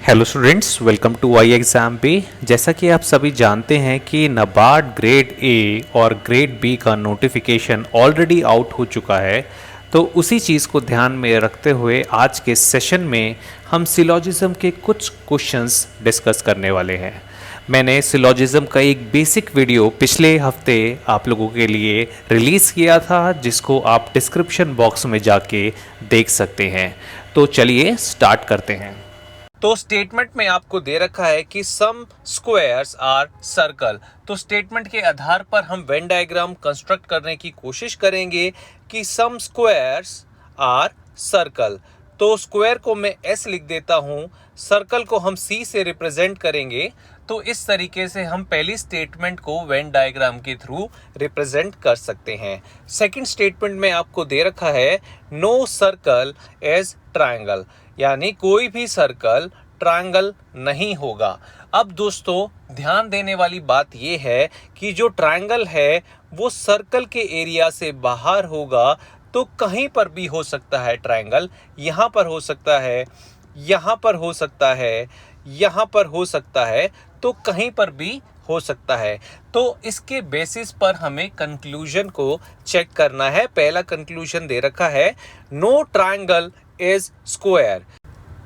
Hello students, welcome to I exam पे। जैसा कि आप सभी जानते हैं कि नाबार्ड ग्रेड ए और ग्रेड बी का नोटिफिकेशन ऑलरेडी आउट हो चुका है। तो उसी चीज़ को ध्यान में रखते हुए आज के सेशन में हम सिलॉजिज्म के कुछ क्वेश्चंस डिस्कस करने वाले हैं। मैंने सिलॉजिज्म का एक बेसिक वीडियो पिछले हफ्ते आप लोगों के लिए रिलीज़ किया था, जिसको आप डिस्क्रिप्शन बॉक्स में जाके देख सकते हैं। तो चलिए स्टार्ट करते हैं। तो स्टेटमेंट में आपको दे रखा है कि सम स्क्वायर्स आर सर्कल। तो स्टेटमेंट के आधार पर हम वेन डायग्राम कंस्ट्रक्ट करने की कोशिश करेंगे कि सम स्क्वायर्स आर सर्कल। तो स्क्वायर को मैं एस लिख देता हूं, सर्कल को हम सी से रिप्रेजेंट करेंगे। तो इस तरीके से हम पहली स्टेटमेंट को वेन डायग्राम के थ्रू रिप्रेजेंट कर सकते हैं। सेकंड स्टेटमेंट में आपको दे रखा है नो सर्कल एज ट्रायंगल, यानी कोई भी सर्कल ट्रायंगल नहीं होगा। अब दोस्तों ध्यान देने वाली बात यह है कि जो ट्रायंगल है वो सर्कल के एरिया से बाहर होगा। तो कहीं पर भी हो सकता है ट्रायंगल, यहाँ पर हो सकता है, यहाँ पर हो सकता है, यहाँ पर हो सकता है, तो कहीं पर भी हो सकता है। तो इसके बेसिस पर हमें कंक्लूजन को चेक करना है। पहला कंक्लूजन दे रखा है नो ट्रायंगल इज स्क्वायर।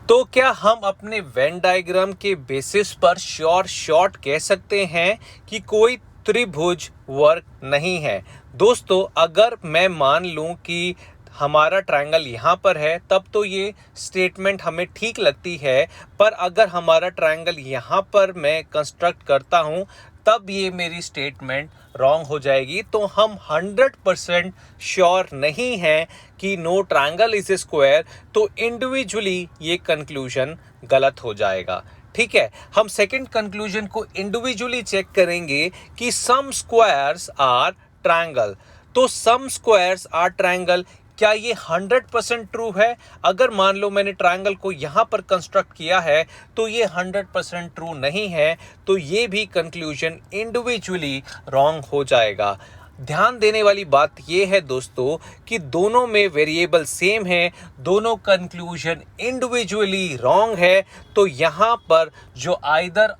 तो क्या हम अपने वेन डायग्राम के बेसिस पर शॉर्ट कह सकते हैं कि कोई त्रिभुज वर्ग नहीं है? दोस्तों अगर मैं मान लूं कि हमारा ट्रायंगल यहाँ पर है, तब तो ये स्टेटमेंट हमें ठीक लगती है। पर अगर हमारा ट्रायंगल यहाँ पर मैं कंस्ट्रक्ट करता हूँ, तब ये मेरी स्टेटमेंट रॉन्ग हो जाएगी। तो हम 100% श्योर नहीं हैं कि no triangle is a square, तो इंडिविजुअली ये कंक्लूजन गलत हो जाएगा। ठीक है, हम सेकंड कंक्लूजन को इंडिविजुअली चेक करेंगे कि सम स्क्वायर्स आर ट्रायंगल। तो सम स्क्वायर्स आर ट्रायंगल, क्या ये 100% ट्रू है? अगर मान लो मैंने ट्रायंगल को यहाँ पर कंस्ट्रक्ट किया है तो ये 100% ट्रू नहीं है, तो ये भी कंक्लूजन इंडिविजुअली रॉन्ग हो जाएगा। ध्यान देने वाली बात ये है दोस्तों कि दोनों में वेरिएबल सेम है, दोनों कंक्लूजन इंडिविजुअली रॉन्ग है। तो यहाँ पर जो आइदर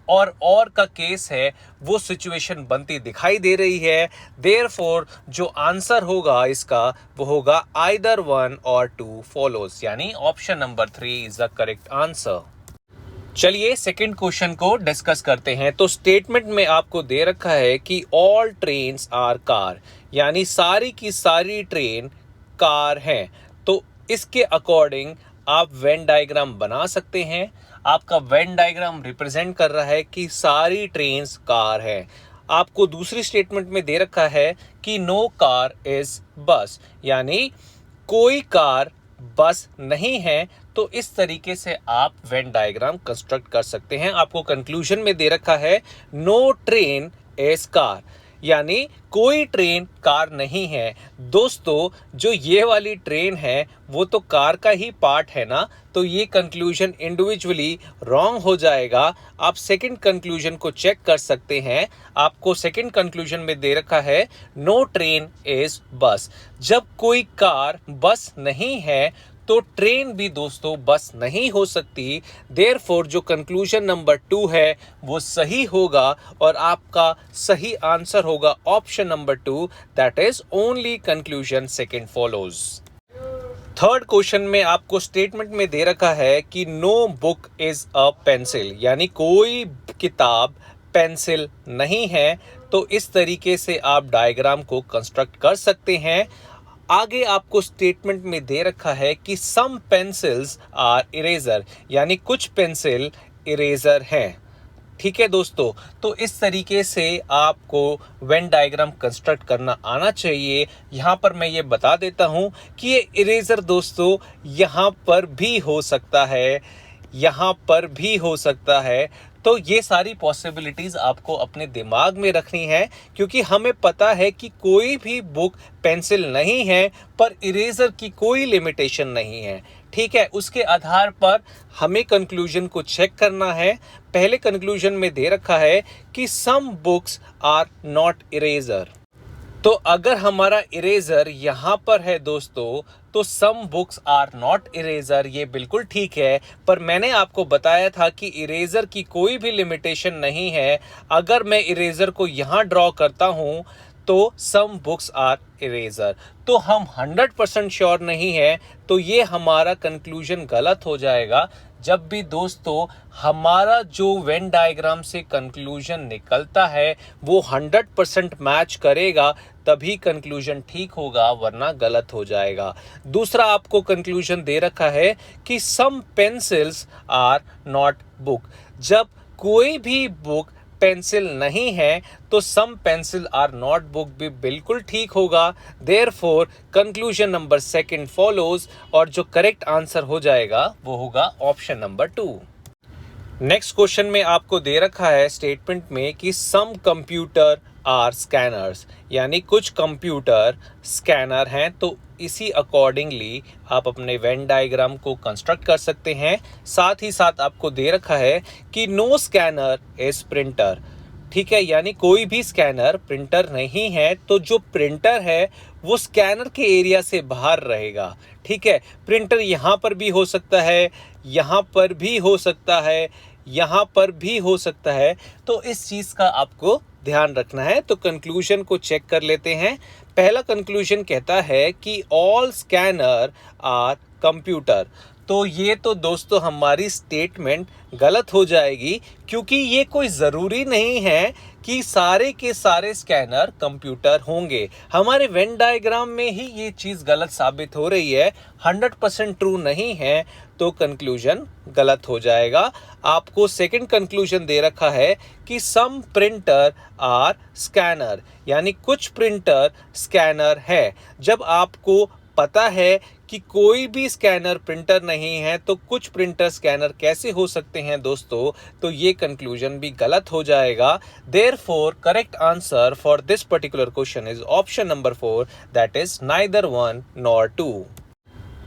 और का केस है वो सिचुएशन बनती दिखाई दे रही है। देयरफॉर जो आंसर होगा इसका वो होगा आइदर 1 और 2 फॉलोज, यानी option number 3 is the correct answer. चलिए सेकंड क्वेश्चन को डिस्कस करते हैं। तो स्टेटमेंट में आपको दे रखा है कि ऑल ट्रेन्स आर कार, यानी सारी की सारी ट्रेन कार हैं। तो इसके अकॉर्डिंग आप वेन डायग्राम बना सकते हैं। आपका वेन डायग्राम रिप्रेजेंट कर रहा है कि सारी ट्रेन्स कार हैं। आपको दूसरी स्टेटमेंट में दे रखा है कि नो कार इज बस, यानी कोई कार बस नहीं है। तो इस तरीके से आप वेन डायग्राम कंस्ट्रक्ट कर सकते हैं। आपको कंक्लूजन में दे रखा है नो ट्रेन इज कार, यानी कोई ट्रेन कार नहीं है। दोस्तों जो ये वाली ट्रेन है वो तो कार का ही पार्ट है ना, तो ये कंक्लूजन इंडिविजुअली रॉन्ग हो जाएगा। आप सेकंड कंक्लूजन को चेक कर सकते हैं। आपको सेकंड कंक्लूजन में दे रखा है नो ट्रेन इज बस। जब कोई कार बस नहीं है तो ट्रेन भी दोस्तों बस नहीं हो सकती। देयरफॉर जो कंक्लूजन नंबर 2 है वो सही होगा और आपका सही आंसर होगा option number 2, that is only conclusion second follows. Third question में आपको स्टेटमेंट में दे रखा है कि no book is a pencil, यानी कोई किताब पेंसिल नहीं है। तो इस तरीके से आप डायग्राम को कंस्ट्रक्ट कर सकते हैं। आगे आपको स्टेटमेंट में दे रखा है कि सम पेंसिल्स आर इरेजर, यानी कुछ पेंसिल इरेजर हैं। ठीक है दोस्तों, तो इस तरीके से आपको वेन डायग्राम कंस्ट्रक्ट करना आना चाहिए। यहाँ पर मैं ये बता देता हूँ कि ये इरेजर दोस्तों यहाँ पर भी हो सकता है, यहाँ पर भी हो सकता है। तो ये सारी पॉसिबिलिटीज़ आपको अपने दिमाग में रखनी है, क्योंकि हमें पता है कि कोई भी बुक पेंसिल नहीं है, पर इरेजर की कोई लिमिटेशन नहीं है। ठीक है, उसके आधार पर हमें कंक्लूजन को चेक करना है। पहले कंक्लूजन में दे रखा है कि some books are not eraser. तो अगर हमारा इरेजर यहाँ पर है दोस्तों, तो some books are not eraser, ये बिल्कुल ठीक है। पर मैंने आपको बताया था कि इरेजर की कोई भी लिमिटेशन नहीं है। अगर मैं इरेजर को यहाँ ड्रॉ करता हूँ तो सम बुक्स आर इरेजर, तो हम 100% श्योर नहीं है, तो ये हमारा कंक्लूजन गलत हो जाएगा। जब भी दोस्तों हमारा जो वेन डायग्राम से कंक्लूजन निकलता है वो 100% मैच करेगा, तभी कंक्लूजन ठीक होगा, वरना गलत हो जाएगा। दूसरा आपको कंक्लूजन दे रखा है कि सम पेंसिल्स आर नॉट बुक। जब कोई भी बुक पेंसिल नहीं है तो सम पेंसिल आर नॉट बुक भी बिल्कुल ठीक होगा। देयरफॉर कंक्लूजन नंबर 2 फॉलोज, और जो करेक्ट आंसर हो जाएगा वो होगा ऑप्शन नंबर 2। नेक्स्ट क्वेश्चन में आपको दे रखा है स्टेटमेंट में कि सम कंप्यूटर आर स्कैनर्स, यानी कुछ कंप्यूटर स्कैनर हैं। तो इसी अकॉर्डिंगली आप अपने वेन डायग्राम को कंस्ट्रक्ट कर सकते हैं। साथ ही साथ आपको दे रखा है कि नो स्कैनर इज प्रिंटर, ठीक है, यानी कोई भी स्कैनर प्रिंटर नहीं है। तो जो प्रिंटर है वो स्कैनर के एरिया से बाहर रहेगा, ठीक है। प्रिंटर यहाँ पर भी हो सकता है, यहाँ पर भी हो सकता है, यहाँ पर भी हो सकता है। तो इस चीज़ का आपको ध्यान रखना है। तो कंक्लूजन को चेक कर लेते हैं। पहला कंक्लूजन कहता है कि ऑल स्कैनर आर कंप्यूटर। तो ये तो दोस्तों हमारी स्टेटमेंट गलत हो जाएगी, क्योंकि ये कोई ज़रूरी नहीं है कि सारे के सारे स्कैनर कंप्यूटर होंगे। हमारे वेन डायग्राम में ही ये चीज़ गलत साबित हो रही है, 100% ट्रू नहीं है, तो कंक्लूजन गलत हो जाएगा। आपको सेकंड कंक्लूजन दे रखा है कि सम प्रिंटर आर स्कैनर, यानी कुछ प्रिंटर स्कैनर है। जब आपको पता है कि कोई भी स्कैनर प्रिंटर नहीं है तो कुछ प्रिंटर स्कैनर कैसे हो सकते हैं दोस्तों, तो ये कंक्लूजन भी गलत हो जाएगा। Therefore correct answer for this particular question is option number 4, that is neither 1 nor 2।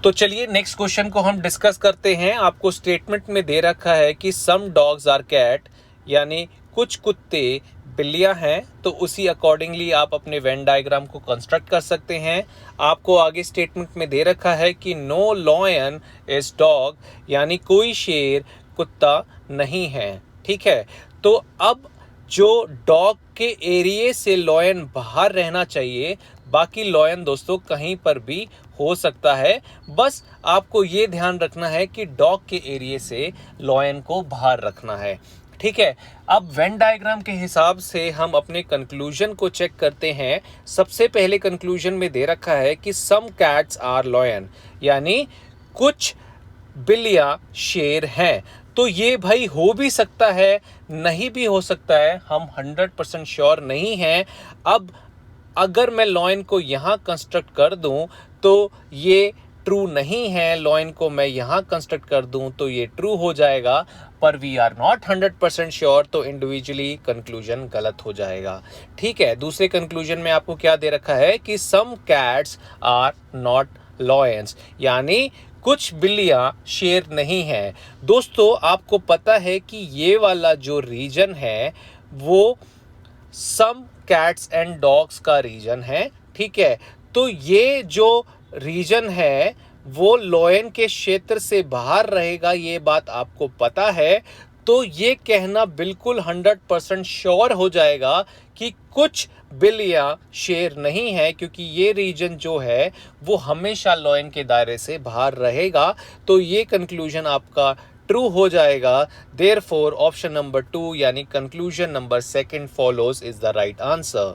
तो चलिए नेक्स्ट क्वेश्चन को हम डिस्कस करते हैं। आपको स्टेटमेंट में दे रखा है कि सम डॉग्स आर कैट, यानी कुछ कुत्ते बिल्लियां हैं। तो उसी अकॉर्डिंगली आप अपने वेन डायग्राम को कंस्ट्रक्ट कर सकते हैं। आपको आगे स्टेटमेंट में दे रखा है कि नो लॉयन इज डॉग, यानी कोई शेर कुत्ता नहीं है, ठीक है। तो अब जो डॉग के एरिया से लॉयन बाहर रहना चाहिए, बाकी लॉयन दोस्तों कहीं पर भी हो सकता है। बस आपको ये ध्यान रखना है कि डॉग के एरिया से लॉयन को बाहर रखना है, ठीक है। अब वेन डायग्राम के हिसाब से हम अपने कंक्लूजन को चेक करते हैं। सबसे पहले कंक्लूजन में दे रखा है कि सम कैट्स आर लॉयन, यानी कुछ बिल्लियां शेर हैं। तो ये भाई हो भी सकता है, नहीं भी हो सकता है, हम 100% श्योर नहीं हैं। अब अगर मैं लॉयन को यहाँ कंस्ट्रक्ट कर दूं तो ये ट्रू नहीं है, लॉयन को मैं यहाँ कंस्ट्रक्ट कर दूं तो ये ट्रू हो जाएगा, पर वी आर नॉट 100% श्योर, तो इंडिविजुअली कंक्लूजन गलत हो जाएगा, ठीक है। दूसरे कंक्लूजन में आपको क्या दे रखा है कि some cats are not lions, यानी कुछ बिल्लियां शेर नहीं हैं। दोस्तों आपको पता है कि ये वाला जो रीजन है वो सम कैट्स एंड डॉग्स का रीजन है, ठीक है। तो ये जो रीजन है वो लॉयन के क्षेत्र से बाहर रहेगा, ये बात आपको पता है। तो ये कहना बिल्कुल 100% श्योर हो जाएगा कि कुछ बिल्लियां शेर नहीं है, क्योंकि ये रीजन जो है वो हमेशा लॉयन के दायरे से बाहर रहेगा। तो ये कंक्लूजन आपका ट्रू हो जाएगा। देयरफॉर ऑप्शन नंबर 2 यानी conclusion number 2 follows is the right answer.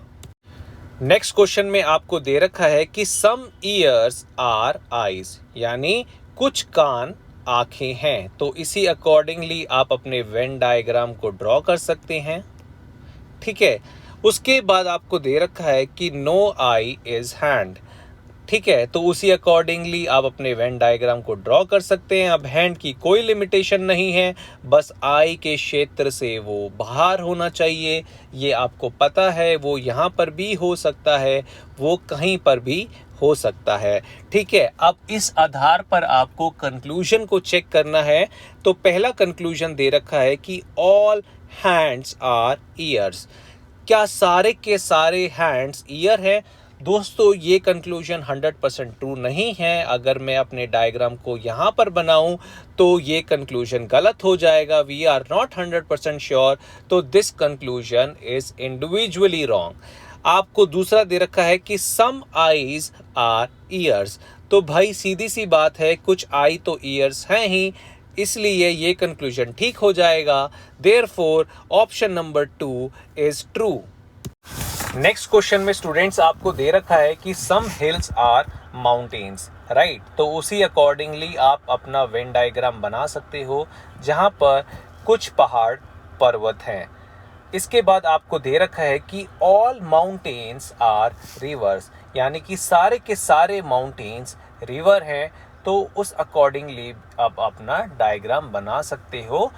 Next question में आपको दे रखा है कि सम ईयर्स आर आईज, यानी कुछ कान आंखें हैं। तो इसी अकॉर्डिंगली आप अपने वेन डायग्राम को ड्रॉ कर सकते हैं, ठीक है। उसके बाद आपको दे रखा है कि नो आई इज हैंड, ठीक है। तो उसी अकॉर्डिंगली आप अपने वेन डायग्राम को ड्रॉ कर सकते हैं। अब हैंड की कोई लिमिटेशन नहीं है, बस आई के क्षेत्र से वो बाहर होना चाहिए, ये आपको पता है। वो यहाँ पर भी हो सकता है, वो कहीं पर भी हो सकता है, ठीक है। अब इस आधार पर आपको कंक्लूजन को चेक करना है। तो पहला कंक्लूजन दे रखा है कि ऑल हैंड्स आर ईयर्स, क्या सारे के सारे हैंड्स ईयर है? दोस्तों ये कंक्लूजन 100% ट्रू नहीं है। अगर मैं अपने डायग्राम को यहाँ पर बनाऊं तो ये कंक्लूजन गलत हो जाएगा। वी आर नॉट 100% श्योर, तो this conclusion is individually wrong. आपको दूसरा दे रखा है कि सम आईज आर ईयर्स। तो भाई सीधी सी बात है, कुछ आई तो ईयर्स हैं ही, इसलिए ये कंक्लूजन ठीक हो जाएगा। Therefore option number 2 is true. Next question में स्टूडेंट्स आपको दे रखा है कि सम हिल्स आर माउंटेन्स, राइट। तो उसी अकॉर्डिंगली आप अपना वेन डायग्राम बना सकते हो, जहां पर कुछ पहाड़ पर्वत हैं। इसके बाद आपको दे रखा है कि ऑल माउंटेन्स आर रिवर्स, यानी कि सारे के सारे माउंटेन्स रिवर हैं। तो उस अकॉर्डिंगली आप अपना डायग्राम बना सकते हो।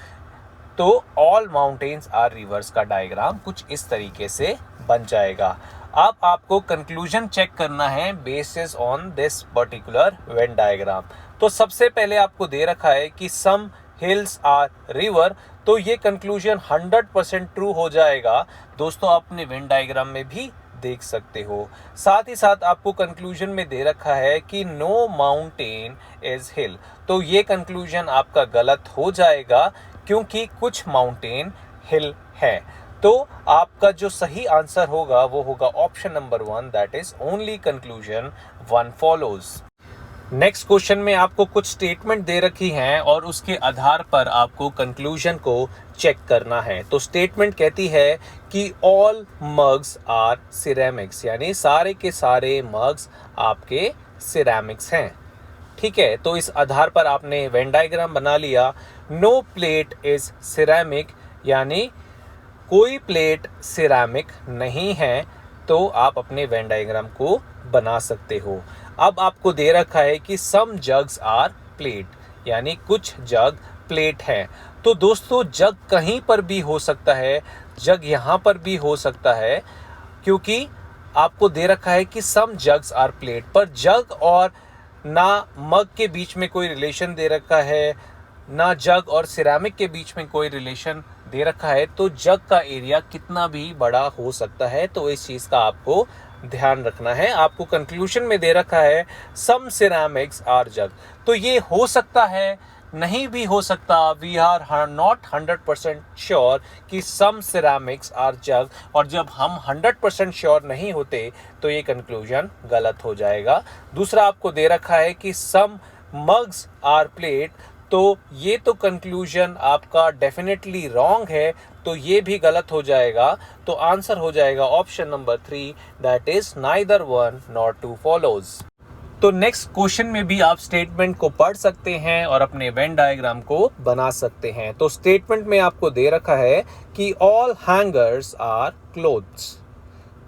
तो ऑल माउंटेन्स आर रिवर्स का डायग्राम कुछ इस तरीके से बन जाएगा। अब आपको कंक्लूजन चेक करना है basis on this particular Venn diagram. तो सबसे पहले आपको दे रखा है कि सम हिल्स आर रिवर, तो ये कंक्लूजन 100% ट्रू हो जाएगा। दोस्तों आप अपने वेन डायग्राम में भी देख सकते हो। साथ ही साथ आपको कंक्लूजन में दे रखा है कि नो माउंटेन इज हिल, तो ये कंक्लूजन आपका गलत हो जाएगा, क्योंकि कुछ माउंटेन हिल है। तो आपका जो सही आंसर होगा वो होगा option number 1, that is only conclusion 1 follows. Next question में आपको कुछ स्टेटमेंट दे रखी हैं और उसके आधार पर आपको कंक्लूजन को चेक करना है। तो स्टेटमेंट कहती है कि ऑल मग्स आर सिरेमिक्स, यानी सारे के सारे मग्स आपके सिरेमिक्स हैं। ठीक है, तो इस आधार पर आपने वेन डायग्राम बना लिया। नो प्लेट इज सिरेमिक, यानी कोई प्लेट सिरेमिक नहीं है, तो आप अपने वेन डायग्राम को बना सकते हो। अब आपको दे रखा है कि सम जग्स आर प्लेट, यानी कुछ जग प्लेट है। तो दोस्तों जग कहीं पर भी हो सकता है, जग यहाँ पर भी हो सकता है, क्योंकि आपको दे रखा है कि सम जग्स आर प्लेट, पर जग और ना मग के बीच में कोई रिलेशन दे रखा है, ना जग और सिरेमिक के बीच में कोई रिलेशन दे रखा है। तो जग का एरिया कितना भी बड़ा हो सकता है, तो इस चीज़ का आपको ध्यान रखना है। आपको कंक्लूजन में दे रखा है सम सिरेमिक्स आर जग, तो ये हो सकता है, नहीं भी हो सकता। वी आर नॉट 100% श्योर कि सम सिरेमिक्स आर जग, और जब हम 100% श्योर नहीं होते तो ये कंक्लूजन गलत हो जाएगा। दूसरा आपको दे रखा है कि सम मग्स आर प्लेट, तो ये तो कंक्लूजन आपका डेफिनेटली रॉन्ग है, तो ये भी गलत हो जाएगा। तो आंसर हो जाएगा option number 3, that is neither 1 nor 2 follows. तो नेक्स्ट क्वेश्चन में भी आप स्टेटमेंट को पढ़ सकते हैं और अपने वेन डायग्राम को बना सकते हैं। तो स्टेटमेंट में आपको दे रखा है कि ऑल हैंगर्स आर क्लोथ्स,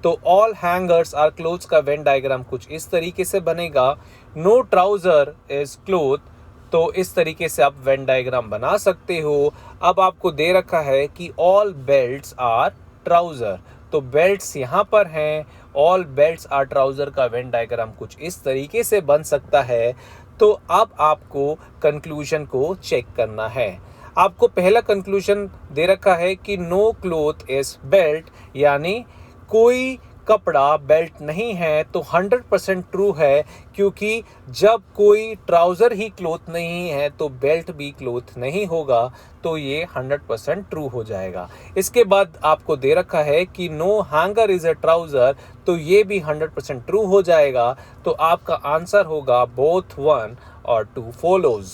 तो ऑल हैंगर्स आर क्लोथ्स का वेन डायग्राम कुछ इस तरीके से बनेगा। नो ट्राउजर इज क्लोथ, तो इस तरीके से आप वेन डायग्राम बना सकते हो। अब आपको दे रखा है कि ऑल बेल्ट्स आर ट्राउजर, तो बेल्ट्स यहाँ पर हैं, ऑल बेल्ट्स आर ट्राउजर का वेन डायग्राम कुछ इस तरीके से बन सकता है। तो अब आपको कंक्लूजन को चेक करना है। आपको पहला कंक्लूजन दे रखा है कि नो क्लोथ इज बेल्ट, यानी कोई कपड़ा बेल्ट नहीं है, तो 100% ट्रू है, क्योंकि जब कोई ट्राउज़र ही क्लोथ नहीं है तो बेल्ट भी क्लोथ नहीं होगा, तो ये 100% ट्रू हो जाएगा। इसके बाद आपको दे रखा है कि no hanger is a trouser, तो ये भी 100% ट्रू हो जाएगा। तो आपका आंसर होगा बोथ 1 और 2 फॉलोज।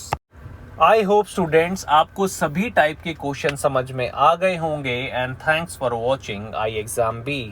आई होप स्टूडेंट्स आपको सभी टाइप के क्वेश्चन समझ में आ गए होंगे, and thanks for watching I exam B.